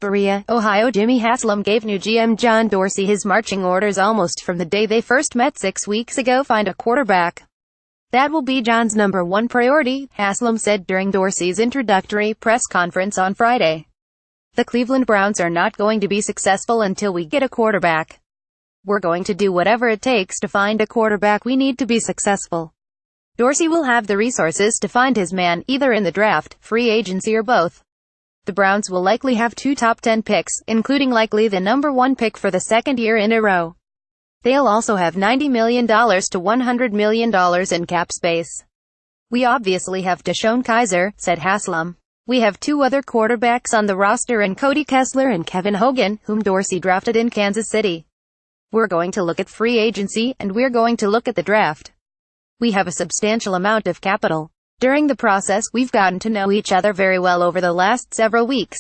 BEREA, Ohio. Jimmy Haslam gave new GM John Dorsey his marching orders almost from the day they first met 6 weeks ago: find a quarterback. That will be John's #1 priority, Haslam said during Dorsey's introductory press conference on Friday. The Cleveland Browns are not going to be successful until we get a quarterback. We're going to do whatever it takes to find a quarterback. We need to be successful. Dorsey will have the resources to find his man, either in the draft, free agency, or both. The Browns will likely have 2 top 10 picks, including likely the #1 pick for the second year in a row. They'll also have $90 million to $100 million in cap space. We obviously have Deshaun Kaiser, said Haslam. We have 2 other quarterbacks on the roster in Cody Kessler and Kevin Hogan, whom Dorsey drafted in Kansas City. We're going to look at free agency, and we're going to look at the draft. We have a substantial amount of capital. During the process, we've gotten to know each other very well over the last several weeks.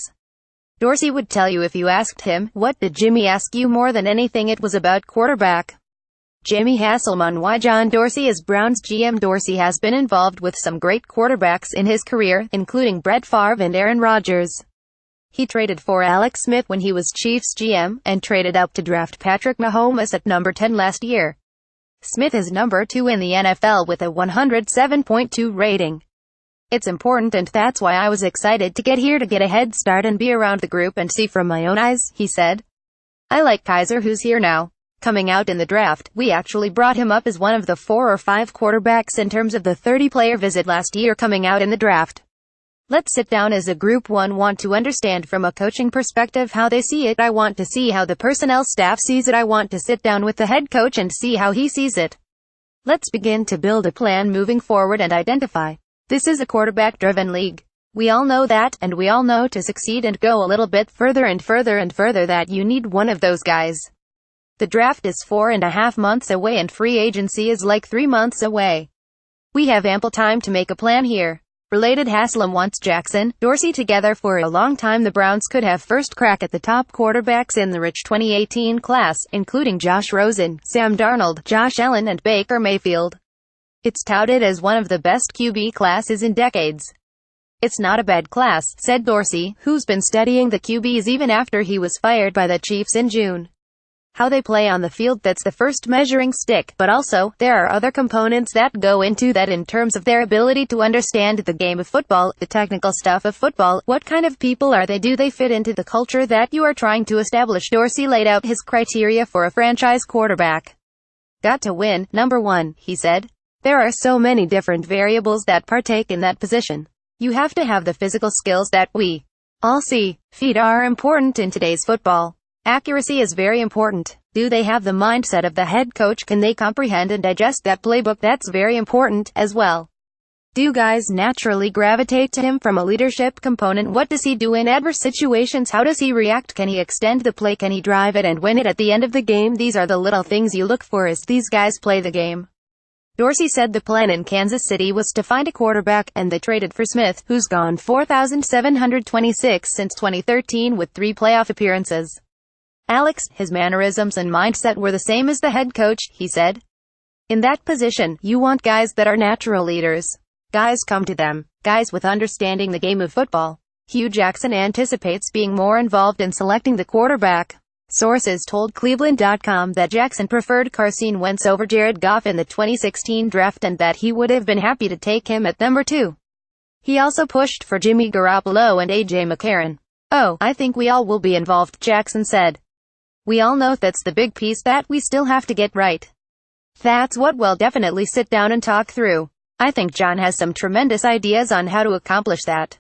Dorsey would tell you if you asked him, what did Jimmy ask you? More than anything, it was about quarterback. Jimmy Haslam on why John Dorsey is Browns GM. Dorsey has been involved with some great quarterbacks in his career, including Brett Favre and Aaron Rodgers. He traded for Alex Smith when he was Chiefs GM, and traded up to draft Patrick Mahomes at number 10 last year. Smith is number 2 in the NFL with a 107.2 rating. It's important, and that's why I was excited to get here, to get a head start and be around the group and see from my own eyes, he said. I like Kaiser, who's here now. Coming out in the draft, we actually brought him up as one of the 4 or 5 quarterbacks in terms of the 30-player visit last year coming out in the draft. Let's sit down as a group. Want to understand from a coaching perspective how they see it. I want to see how the personnel staff sees it. I want to sit down with the head coach and see how he sees it. Let's begin to build a plan moving forward and identify. This is a quarterback-driven league. We all know that, and we all know to succeed and go a little bit further and further and further that you need one of those guys. The draft is 4.5 months away and free agency is like 3 months away. We have ample time to make a plan here. Related, Haslam wants Jackson, Dorsey together for a long time. The Browns could have first crack at the top quarterbacks in the rich 2018 class, including Josh Rosen, Sam Darnold, Josh Allen, and Baker Mayfield. It's touted as one of the best QB classes in decades. It's not a bad class, said Dorsey, who's been studying the QBs even after he was fired by the Chiefs in June. How they play on the field, that's the first measuring stick, but also, there are other components that go into that in terms of their ability to understand the game of football, the technical stuff of football. What kind of people are they? Do they fit into the culture that you are trying to establish? Dorsey laid out his criteria for a franchise quarterback. Got to win, #1, he said. There are so many different variables that partake in that position. You have to have the physical skills that we all see. Feet are important in today's football. Accuracy is very important. Do they have the mindset of the head coach? Can they comprehend and digest that playbook? That's very important as well. Do guys naturally gravitate to him from a leadership component? What does he do in adverse situations? How does he react? Can he extend the play? Can he drive it and win it at the end of the game? These are the little things you look for as these guys play the game. Dorsey said the plan in Kansas City was to find a quarterback, and they traded for Smith, who's gone 4,726 since 2013 with 3 playoff appearances. Alex, his mannerisms and mindset were the same as the head coach, he said. In that position, you want guys that are natural leaders. Guys come to them. Guys with understanding the game of football. Hugh Jackson anticipates being more involved in selecting the quarterback. Sources told Cleveland.com that Jackson preferred Carson Wentz over Jared Goff in the 2016 draft and that he would have been happy to take him at #2. He also pushed for Jimmy Garoppolo and A.J. McCarron. Oh, I think we all will be involved, Jackson said. We all know that's the big piece that we still have to get right. That's what we'll definitely sit down and talk through. I think John has some tremendous ideas on how to accomplish that.